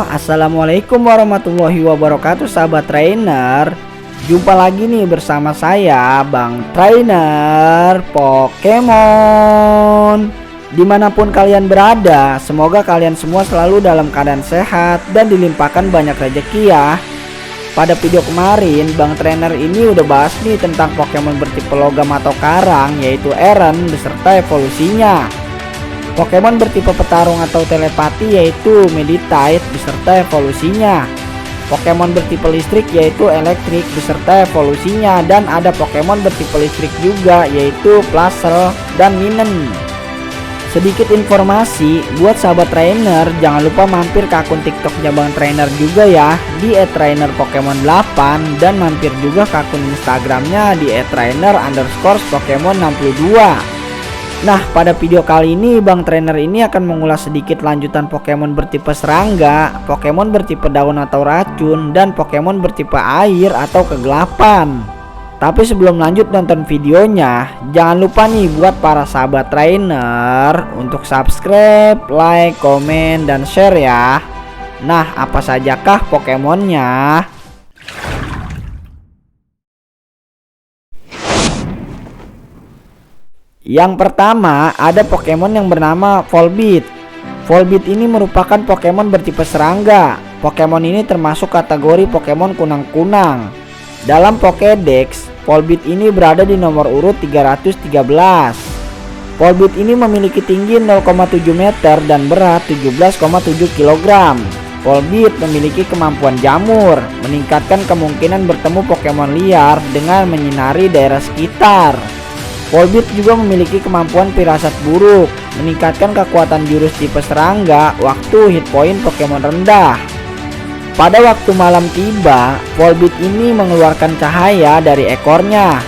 Assalamualaikum warahmatullahi wabarakatuh, sahabat trainer. Jumpa lagi nih bersama saya, Bang Trainer Pokemon. Dimanapun kalian berada, semoga kalian semua selalu dalam keadaan sehat dan dilimpahkan banyak rezeki ya. Pada video kemarin, Bang Trainer ini udah bahas nih tentang Pokemon bertipe logam atau karang, yaitu Eren beserta evolusinya. Pokemon bertipe petarung atau telepati yaitu Meditite beserta evolusinya. Pokemon bertipe listrik yaitu Elektrik beserta evolusinya. Dan ada Pokemon bertipe listrik juga yaitu Plusle dan Minen. Sedikit informasi buat sahabat trainer, jangan lupa mampir ke akun TikToknya Bang Trainer juga ya, di @trainerpokemon8, dan mampir juga ke akun Instagramnya di @trainer_pokemon62. Nah, pada video kali ini Bang Trainer ini akan mengulas sedikit lanjutan Pokemon bertipe serangga, Pokemon bertipe daun atau racun, dan Pokemon bertipe air atau kegelapan. Tapi sebelum lanjut nonton videonya, jangan lupa nih buat para sahabat trainer untuk subscribe, like, komen, dan share ya. Nah, apa sajakah Pokemonnya? Yang pertama ada Pokemon yang bernama Volbeat. Volbeat ini merupakan Pokemon bertipe serangga. Pokemon ini termasuk kategori Pokemon kunang-kunang. Dalam Pokédex, Volbeat ini berada di nomor urut 313. Volbeat ini memiliki tinggi 0,7 meter dan berat 17,7 kg. Volbeat memiliki kemampuan jamur, meningkatkan kemungkinan bertemu Pokemon liar dengan menyinari daerah sekitar. Volbeat juga memiliki kemampuan firasat buruk, meningkatkan kekuatan jurus tipe serangga waktu hit point Pokemon rendah. Pada waktu malam tiba, Volbeat ini mengeluarkan cahaya dari ekornya.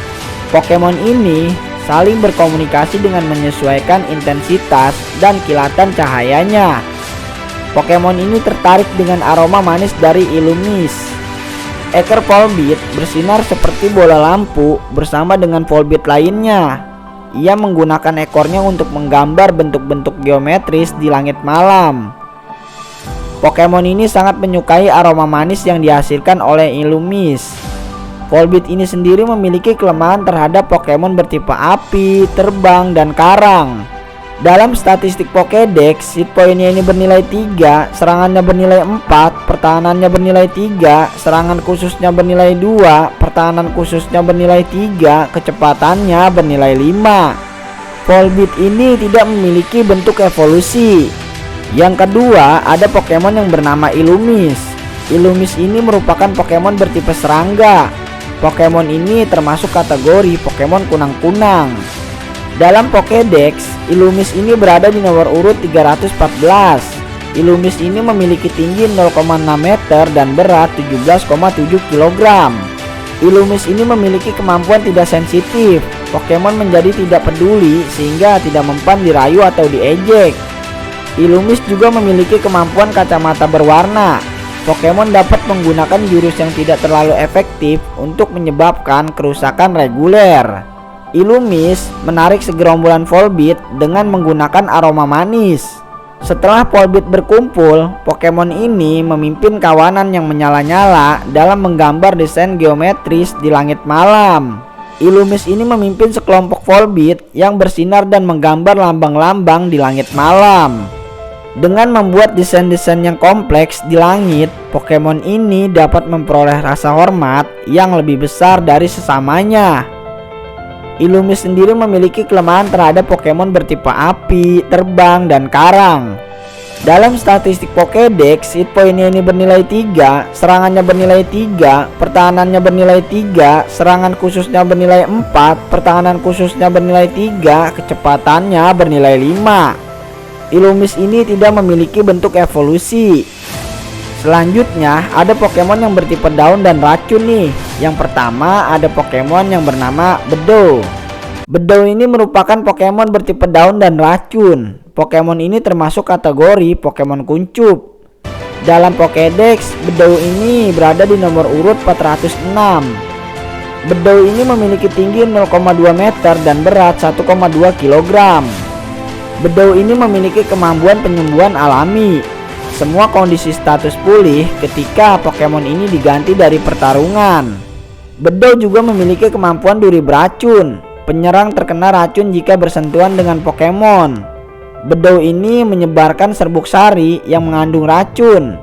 Pokemon ini saling berkomunikasi dengan menyesuaikan intensitas dan kilatan cahayanya. Pokemon ini tertarik dengan aroma manis dari Illumise. Ekor Volbeat bersinar seperti bola lampu bersama dengan Volbeat lainnya. Ia menggunakan ekornya untuk menggambar bentuk-bentuk geometris di langit malam. Pokemon ini sangat menyukai aroma manis yang dihasilkan oleh Illumise. Volbeat ini sendiri memiliki kelemahan terhadap Pokemon bertipe api, terbang, dan karang. Dalam statistik Pokédex, hit pointnya ini bernilai 3, serangannya bernilai 4, pertahanannya bernilai 3, serangan khususnya bernilai 2, pertahanan khususnya bernilai 3, kecepatannya bernilai 5. Volbeat ini tidak memiliki bentuk evolusi. Yang kedua, ada Pokemon yang bernama Illumise. Illumise ini merupakan Pokemon bertipe serangga. Pokemon ini termasuk kategori Pokemon kunang-kunang. Dalam Pokédex, Illumise ini berada di nomor urut 314. Illumise ini memiliki tinggi 0,6 meter dan berat 17,7 kg. Illumise ini memiliki kemampuan tidak sensitif. Pokemon menjadi tidak peduli sehingga tidak mempan dirayu atau diejek. Illumise juga memiliki kemampuan kacamata berwarna. Pokemon dapat menggunakan jurus yang tidak terlalu efektif untuk menyebabkan kerusakan reguler. Illumise menarik segerombolan Volbeat dengan menggunakan aroma manis. Setelah Volbeat berkumpul, Pokemon ini memimpin kawanan yang menyala-nyala dalam menggambar desain geometris di langit malam. Illumise ini memimpin sekelompok Volbeat yang bersinar dan menggambar lambang-lambang di langit malam. Dengan membuat desain-desain yang kompleks di langit, Pokemon ini dapat memperoleh rasa hormat yang lebih besar dari sesamanya. Illumise sendiri memiliki kelemahan terhadap Pokemon bertipe api, terbang, dan karang. Dalam statistik Pokédex, hit pointnya ini bernilai 3, serangannya bernilai 3, pertahanannya bernilai 3, serangan khususnya bernilai 4, pertahanan khususnya bernilai 3, kecepatannya bernilai 5. Illumise ini tidak memiliki bentuk evolusi. Selanjutnya ada Pokemon yang bertipe daun dan racun nih. Yang pertama ada Pokemon yang bernama Bedow. Bedow ini merupakan Pokemon bertipe daun dan racun. Pokemon ini termasuk kategori Pokemon kuncup. Dalam Pokédex, Bedow ini berada di nomor urut 406. Bedow ini memiliki tinggi 0,2 meter dan berat 1,2 kg. Bedow ini memiliki kemampuan penyembuhan alami. Semua kondisi status pulih ketika Pokemon ini diganti dari pertarungan. Bedow juga memiliki kemampuan duri beracun. Penyerang terkena racun jika bersentuhan dengan Pokemon. Bedow ini menyebarkan serbuk sari yang mengandung racun.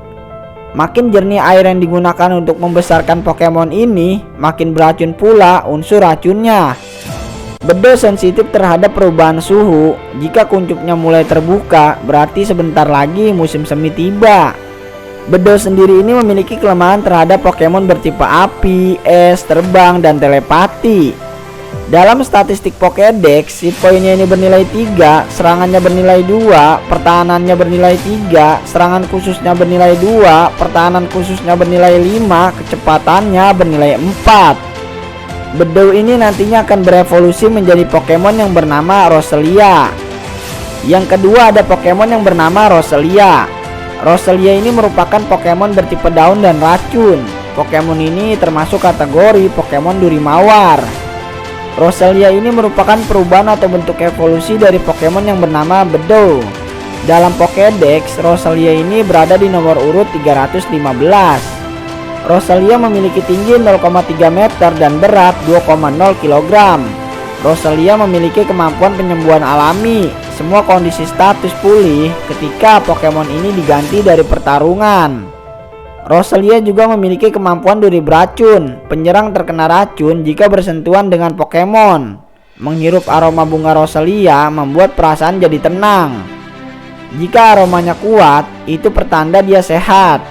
Makin jernih air yang digunakan untuk membesarkan Pokemon ini, makin beracun pula unsur racunnya. Bedow sensitif terhadap perubahan suhu. Jika kuncupnya mulai terbuka, berarti sebentar lagi musim semi tiba. Bedow sendiri ini memiliki kelemahan terhadap Pokemon bertipe api, es, terbang, dan telepati. Dalam statistik Pokédex, hit pointnya ini bernilai 3, serangannya bernilai 2, pertahanannya bernilai 3, serangan khususnya bernilai 2, pertahanan khususnya bernilai 5, kecepatannya bernilai 4. Bedow ini nantinya akan berevolusi menjadi Pokemon yang bernama Roselia. Yang kedua ada Pokemon yang bernama Roselia. Roselia ini merupakan Pokemon bertipe daun dan racun. Pokemon ini termasuk kategori Pokemon duri mawar. Roselia ini merupakan perubahan atau bentuk evolusi dari Pokemon yang bernama Bedow. Dalam Pokédex, Roselia ini berada di nomor urut 315. Roselia memiliki tinggi 0,3 meter dan berat 2,0 kg. Roselia memiliki kemampuan penyembuhan alami. Semua kondisi status pulih ketika Pokemon ini diganti dari pertarungan. Roselia juga memiliki kemampuan duri beracun. Penyerang terkena racun jika bersentuhan dengan Pokemon. Menghirup aroma bunga Roselia membuat perasaan jadi tenang. Jika aromanya kuat, itu pertanda dia sehat.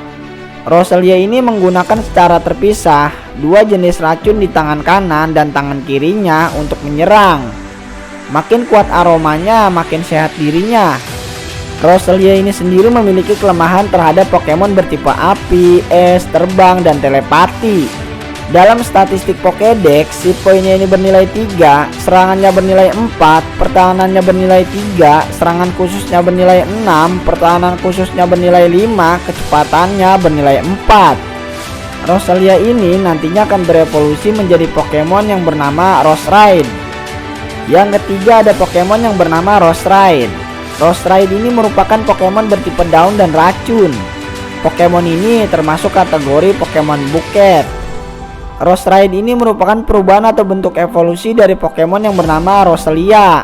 Roselia ini menggunakan secara terpisah dua jenis racun di tangan kanan dan tangan kirinya untuk menyerang. Makin kuat aromanya, makin sehat dirinya. Roselia ini sendiri memiliki kelemahan terhadap Pokemon bertipe api, es, terbang, dan telepati. Dalam statistik Pokédex, hit pointnya ini bernilai 3, serangannya bernilai 4, pertahanannya bernilai 3, serangan khususnya bernilai 6, pertahanan khususnya bernilai 5, kecepatannya bernilai 4. Roselia ini nantinya akan berevolusi menjadi Pokemon yang bernama Roserade. Yang ketiga ada Pokemon yang bernama Roserade. Roserade ini merupakan Pokemon bertipe daun dan racun. Pokemon ini termasuk kategori Pokemon buket. Roserade ini merupakan perubahan atau bentuk evolusi dari Pokemon yang bernama Roselia.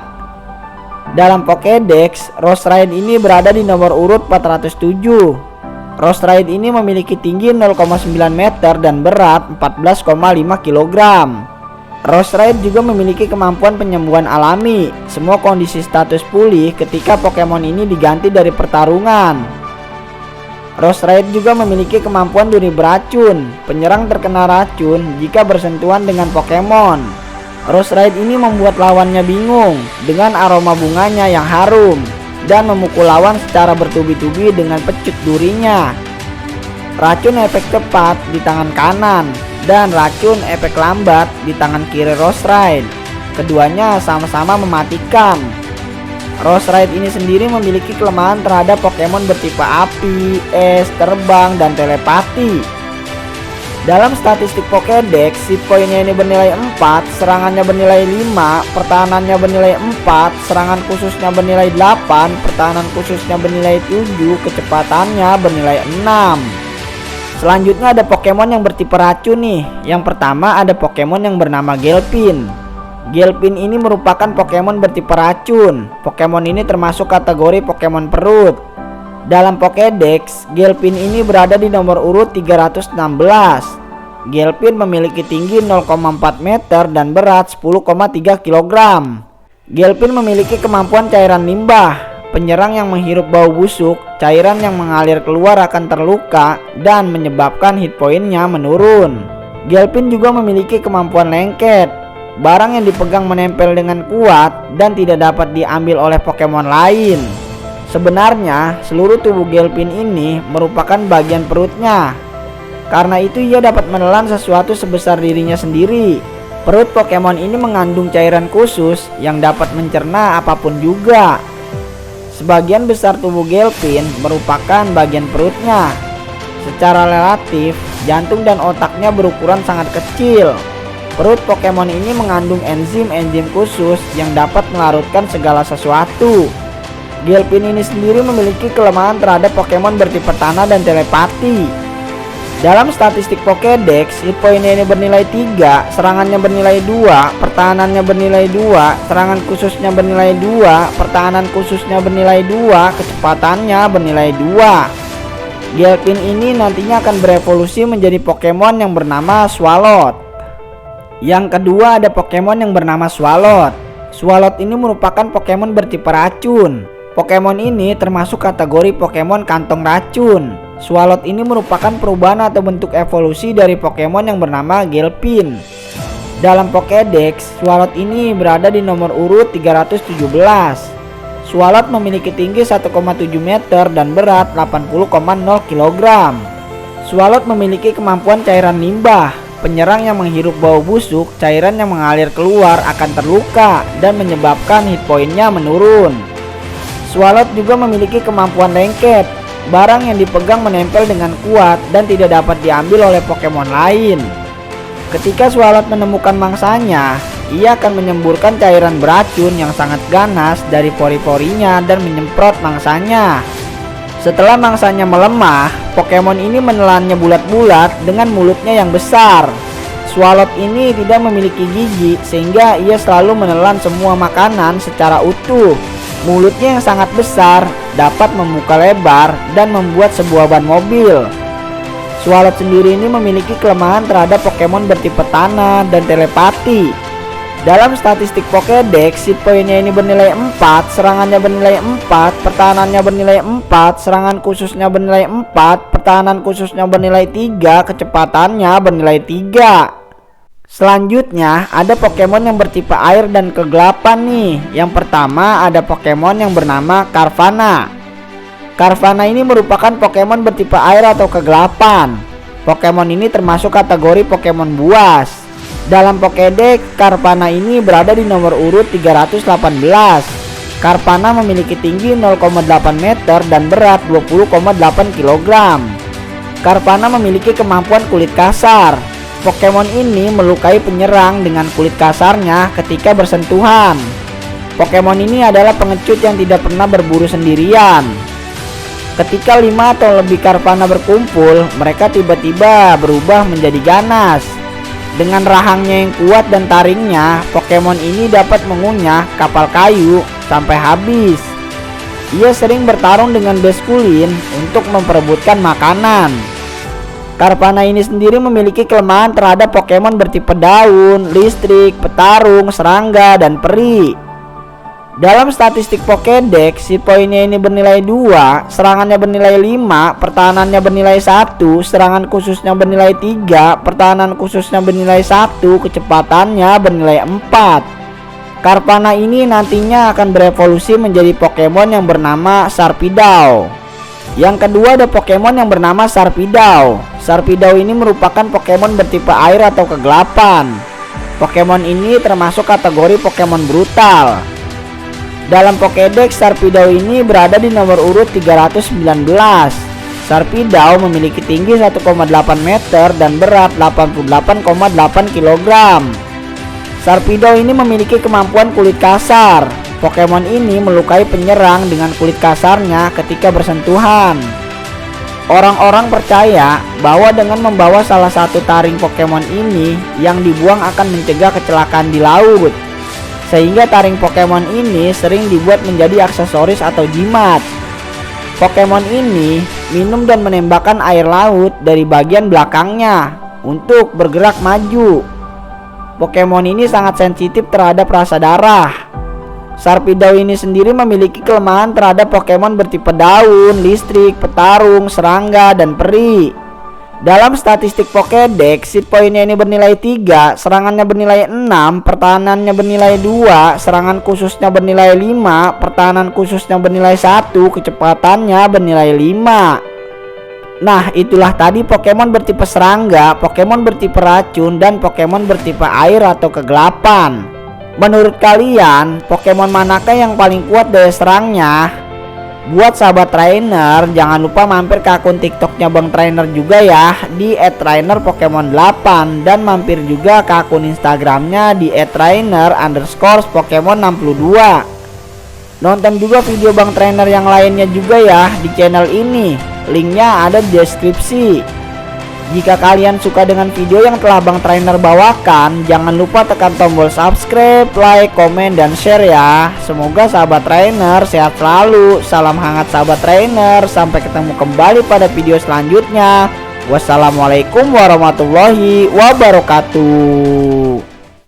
Dalam Pokédex, Roserade ini berada di nomor urut 407. Roserade ini memiliki tinggi 0,9 meter dan berat 14,5 kg. Roserade juga memiliki kemampuan penyembuhan alami. Semua kondisi status pulih ketika Pokemon ini diganti dari pertarungan. Roserade juga memiliki kemampuan duri beracun. Penyerang terkena racun jika bersentuhan dengan Pokemon. Roserade ini membuat lawannya bingung dengan aroma bunganya yang harum dan memukul lawan secara bertubi-tubi dengan pecut durinya. Racun efek cepat di tangan kanan dan racun efek lambat di tangan kiri Roserade. Keduanya sama-sama mematikan. Roserade ini sendiri memiliki kelemahan terhadap Pokemon bertipe api, es, terbang, dan telepati. Dalam statistik Pokédex, hit pointnya ini bernilai 4, serangannya bernilai 5, pertahanannya bernilai 4, serangan khususnya bernilai 8, pertahanan khususnya bernilai 7, kecepatannya bernilai 6. Selanjutnya ada Pokemon yang bertipe racun nih. Yang pertama ada Pokemon yang bernama Ghelpin. Ghelpin ini merupakan Pokemon bertipe racun. Pokemon ini termasuk kategori Pokemon perut. Dalam Pokédex, Ghelpin ini berada di nomor urut 316. Ghelpin memiliki tinggi 0,4 meter dan berat 10,3 kg. Ghelpin memiliki kemampuan cairan limbah. Penyerang yang menghirup bau busuk, cairan yang mengalir keluar akan terluka dan menyebabkan hit pointnya menurun. Ghelpin juga memiliki kemampuan lengket. Barang yang dipegang menempel dengan kuat dan tidak dapat diambil oleh Pokemon lain. Sebenarnya seluruh tubuh Ghelpin ini merupakan bagian perutnya. Karena itu ia dapat menelan sesuatu sebesar dirinya sendiri. Perut Pokemon ini mengandung cairan khusus yang dapat mencerna apapun juga. Sebagian besar tubuh Ghelpin merupakan bagian perutnya. Secara relatif, jantung dan otaknya berukuran sangat kecil. Perut Pokemon ini mengandung enzim-enzim khusus yang dapat melarutkan segala sesuatu. Gilpin ini sendiri memiliki kelemahan terhadap Pokemon bertipe tanah dan telepati. Dalam statistik Pokédex, hit pointnya ini bernilai 3, serangannya bernilai 2, pertahanannya bernilai 2, serangan khususnya bernilai 2, pertahanan khususnya bernilai 2, kecepatannya bernilai 2. Gilpin ini nantinya akan berevolusi menjadi Pokemon yang bernama Swalot. Yang kedua ada Pokemon yang bernama Swalot. Swalot ini merupakan Pokemon bertipe racun. Pokemon ini termasuk kategori Pokemon kantong racun. Swalot ini merupakan perubahan atau bentuk evolusi dari Pokemon yang bernama Gilpin. Dalam Pokédex, Swalot ini berada di nomor urut 317. Swalot memiliki tinggi 1,7 meter dan berat 80,0 kg. Swalot memiliki kemampuan cairan limbah. Penyerang yang menghirup bau busuk, cairan yang mengalir keluar akan terluka dan menyebabkan hit pointnya menurun. Swalot juga memiliki kemampuan lengket. Barang yang dipegang menempel dengan kuat dan tidak dapat diambil oleh Pokemon lain. Ketika Swalot menemukan mangsanya, ia akan menyemburkan cairan beracun yang sangat ganas dari pori-porinya dan menyemprot mangsanya. Setelah mangsanya melemah, Pokemon ini menelannya bulat-bulat dengan mulutnya yang besar. Swalot ini tidak memiliki gigi sehingga ia selalu menelan semua makanan secara utuh. Mulutnya yang sangat besar dapat membuka lebar dan membuat sebuah ban mobil. Swalot sendiri ini memiliki kelemahan terhadap Pokemon bertipe tanah dan telepati. Dalam statistik Pokédex, hit pointnya ini bernilai 4, serangannya bernilai 4, pertahanannya bernilai 4, serangan khususnya bernilai 4, pertahanan khususnya bernilai 3, kecepatannya bernilai 3. Selanjutnya ada Pokemon yang bertipe air dan kegelapan nih. Yang pertama ada Pokemon yang bernama Carvanha. Carvanha ini merupakan Pokemon bertipe air atau kegelapan. Pokemon ini termasuk kategori Pokemon buas. Dalam Pokédex, Carvanha ini berada di nomor urut 318. Carvanha memiliki tinggi 0,8 meter dan berat 20,8 kg. Carvanha memiliki kemampuan kulit kasar. Pokemon ini melukai penyerang dengan kulit kasarnya ketika bersentuhan. Pokemon ini adalah pengecut yang tidak pernah berburu sendirian. Ketika 5 atau lebih Carvanha berkumpul, mereka tiba-tiba berubah menjadi ganas. Dengan rahangnya yang kuat dan taringnya, Pokemon ini dapat mengunyah kapal kayu sampai habis. Ia sering bertarung dengan Basculin untuk memperebutkan makanan. Carvanha ini sendiri memiliki kelemahan terhadap Pokemon bertipe daun, listrik, petarung, serangga, dan peri. Dalam statistik Pokédex, hit pointnya ini bernilai 2, serangannya bernilai 5, pertahanannya bernilai 1, serangan khususnya bernilai 3, pertahanan khususnya bernilai 1, kecepatannya bernilai 4. Carvanha ini nantinya akan berevolusi menjadi Pokemon yang bernama Sharpedo. Yang kedua ada Pokemon yang bernama Sharpedo. Sharpedo ini merupakan Pokemon bertipe air atau kegelapan. Pokemon ini termasuk kategori Pokemon brutal. Dalam Pokédex, Sharpedo ini berada di nomor urut 319. Sharpedo memiliki tinggi 1,8 meter dan berat 88,8 kg. Sharpedo ini memiliki kemampuan kulit kasar. Pokemon ini melukai penyerang dengan kulit kasarnya ketika bersentuhan. Orang-orang percaya bahwa dengan membawa salah satu taring Pokemon ini yang dibuang akan mencegah kecelakaan di laut. Sehingga taring Pokemon ini sering dibuat menjadi aksesoris atau jimat. Pokemon ini minum dan menembakkan air laut dari bagian belakangnya untuk bergerak maju. Pokemon ini sangat sensitif terhadap rasa darah. Sharpedo ini sendiri memiliki kelemahan terhadap Pokemon bertipe daun, listrik, petarung, serangga, dan peri. Dalam statistik Pokédex, hit pointnya ini bernilai 3, serangannya bernilai 6, pertahanannya bernilai 2, serangan khususnya bernilai 5, pertahanan khususnya bernilai 1, kecepatannya bernilai 5. Nah, itulah tadi Pokemon bertipe serangga, Pokemon bertipe racun, dan Pokemon bertipe air atau kegelapan. Menurut kalian, Pokemon manakah yang paling kuat daya serangnya? Buat sahabat trainer, jangan lupa mampir ke akun TikToknya Bang Trainer juga ya, di @trainerpokemon8, dan mampir juga ke akun Instagramnya di @trainer_Pokemon62. Nonton juga video Bang Trainer yang lainnya juga ya di channel ini. Linknya ada di deskripsi. Jika kalian suka dengan video yang telah Bang Trainer bawakan, jangan lupa tekan tombol subscribe, like, komen, dan share ya. Semoga sahabat trainer sehat selalu. Salam hangat sahabat trainer. Sampai ketemu kembali pada video selanjutnya. Wassalamualaikum warahmatullahi wabarakatuh.